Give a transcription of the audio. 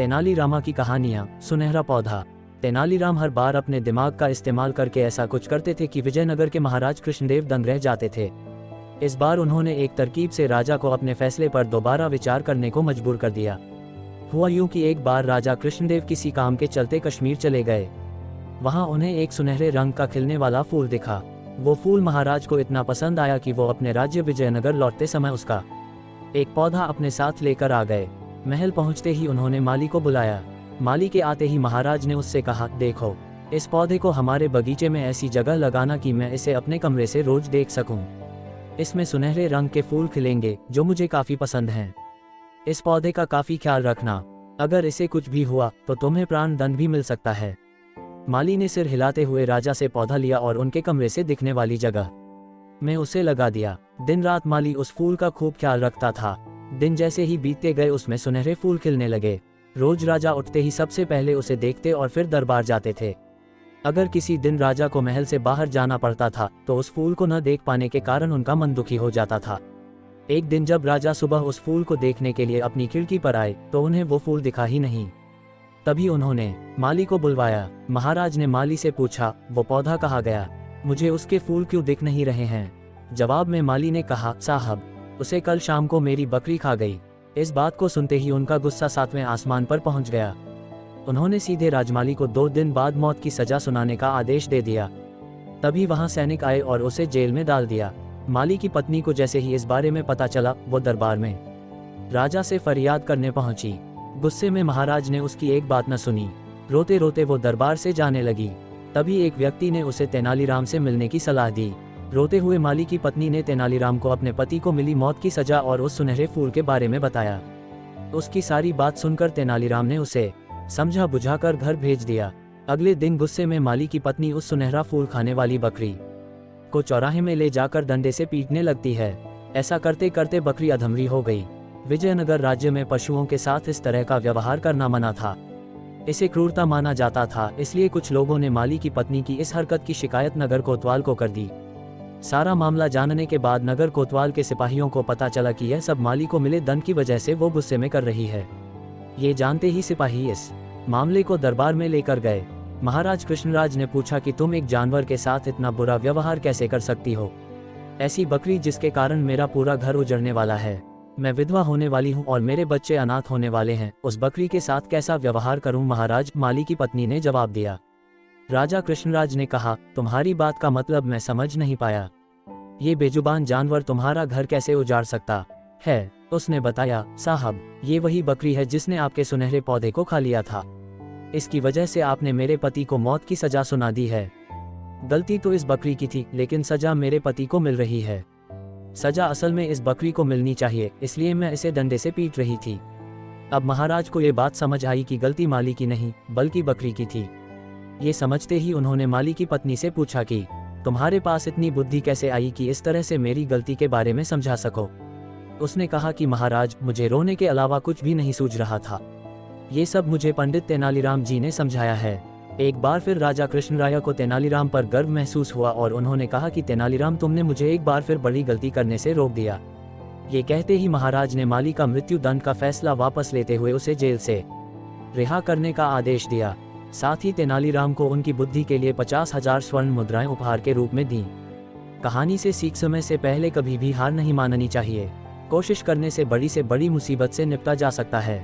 तेनालीरामा की कहानियाँ। सुनहरा पौधा। तेनालीराम हर बार अपने दिमाग का इस्तेमाल करके ऐसा कुछ करते थे कि विजयनगर के महाराज कृष्णदेव दंग रह जाते थे। इस बार उन्होंने एक तरकीब से राजा को अपने फैसले पर दोबारा विचार करने को मजबूर कर दिया। हुआ यूं कि एक बार राजा कृष्णदेव किसी काम के चलते कश्मीर चले गए। वहां उन्हें एक सुनहरे रंग का खिलने वाला फूल दिखा। वो फूल महाराज को इतना पसंद आया कि वो अपने राज्य विजयनगर लौटते समय उसका एक पौधा अपने साथ लेकर आ गए। महल पहुंचते ही उन्होंने माली को बुलाया। माली के आते ही महाराज ने उससे कहा, देखो, इस पौधे को हमारे बगीचे में ऐसी जगह लगाना कि मैं इसे अपने कमरे से रोज देख सकूं। इसमें सुनहरे रंग के फूल खिलेंगे जो मुझे काफी पसंद हैं। इस पौधे का काफी ख्याल रखना, अगर इसे कुछ भी हुआ तो तुम्हें प्राण दंड भी मिल सकता है। माली ने सिर हिलाते हुए राजा से पौधा लिया और उनके कमरे से दिखने वाली जगह में उसे लगा दिया। दिन रात माली उस फूल का खूब ख्याल रखता था। दिन जैसे ही बीतते गए उसमें सुनहरे फूल खिलने लगे। रोज राजा उठते ही सबसे पहले उसे देखते और फिर दरबार जाते थे। अगर किसी दिन राजा को महल से बाहर जाना पड़ता था तो उस फूल को न देख पाने के कारण उनका मन दुखी हो जाता था। एक दिन जब राजा सुबह उस फूल को देखने के लिए अपनी खिड़की पर आए तो उन्हें वो फूल दिखा ही नहीं। तभी उन्होंने माली को बुलवाया। महाराज ने माली से पूछा, वो पौधा कहाँ गया? मुझे उसके फूल क्यों दिख नहीं रहे हैं? जवाब में माली ने कहा, साहब, उसे कल शाम को मेरी बकरी खा गई। इस बात को सुनते ही उनका गुस्सा 7वें आसमान पर पहुंच गया। उन्होंने सीधे राजमाली को 2 दिन बाद मौत की सजा सुनाने का आदेश दे दिया। तभी वहां सैनिक आए और उसे जेल में डाल दिया। माली की पत्नी को जैसे ही इस बारे में पता चला, वो दरबार में राजा से फरियाद करने पहुंची। गुस्से में महाराज ने उसकी एक बात न सुनी। रोते रोते वो दरबार से जाने लगी। तभी एक व्यक्ति ने उसे तेनालीराम से मिलने की सलाह दी। रोते हुए माली की पत्नी ने तेनालीराम को अपने पति को मिली मौत की सजा और उस सुनहरे फूल के बारे में बताया। उसकी सारी बात सुनकर तेनालीराम ने उसे समझा बुझाकर घर भेज दिया। अगले दिन गुस्से में माली की पत्नी उस सुनहरा फूल खाने वाली बकरी को चौराहे में ले जाकर डंडे से पीटने लगती है। ऐसा करते करते बकरी अधमरी हो गई। विजयनगर राज्य में पशुओं के साथ इस तरह का व्यवहार करना मना था। इसे क्रूरता माना जाता था, इसलिए कुछ लोगों ने माली की पत्नी की इस हरकत की शिकायत नगर कोतवाल को कर दी। सारा मामला जानने के बाद नगर कोतवाल के सिपाहियों को पता चला कि यह सब माली को मिले दंड की वजह से वो गुस्से में कर रही है। ये जानते ही सिपाही इस मामले को दरबार में लेकर गए। महाराज कृष्णराज ने पूछा कि तुम एक जानवर के साथ इतना बुरा व्यवहार कैसे कर सकती हो? ऐसी बकरी जिसके कारण मेरा पूरा घर उजड़ने वाला है, मैं विधवा होने वाली हूँ और मेरे बच्चे अनाथ होने वाले हैं, उस बकरी के साथ कैसा व्यवहार करूँ महाराज? माली की पत्नी ने जवाब दिया। राजा कृष्णराज ने कहा, तुम्हारी बात का मतलब मैं समझ नहीं पाया। ये बेजुबान जानवर तुम्हारा घर कैसे उजाड़ सकता है? उसने बताया, साहब, ये वही बकरी है जिसने आपके सुनहरे पौधे को खा लिया था। इसकी वजह से आपने मेरे पति को मौत की सजा सुना दी है। गलती तो इस बकरी की थी, लेकिन सजा मेरे पति को मिल रही है। सजा असल में इस बकरी को मिलनी चाहिए, इसलिए मैं इसे डंडे से पीट रही थी। अब महाराज को ये बात समझ आई कि गलती माली की नहीं बल्कि बकरी की थी। ये समझते ही उन्होंने माली की पत्नी से पूछा कि तुम्हारे पास इतनी बुद्धि कैसे आई कि इस तरह से मेरी गलती के बारे में समझा सको? उसने कहा कि महाराज, मुझे रोने के अलावा कुछ भी नहीं सूझ रहा था। ये सब मुझे पंडित तेनालीराम जी ने समझाया है। एक बार फिर राजा कृष्णराय को तेनालीराम पर गर्व महसूस हुआ और उन्होंने कहा कि तेनालीराम, तुमने मुझे एक बार फिर बड़ी गलती करने से रोक दिया। ये कहते ही महाराज ने माली का मृत्यु दंड का फैसला वापस लेते हुए उसे जेल से रिहा करने का आदेश दिया। साथ ही तेनालीराम को उनकी बुद्धि के लिए 50,000 स्वर्ण मुद्राएं उपहार के रूप में दी। कहानी से सीख, समय से पहले कभी भी हार नहीं माननी चाहिए। कोशिश करने से बड़ी मुसीबत से निपटा जा सकता है।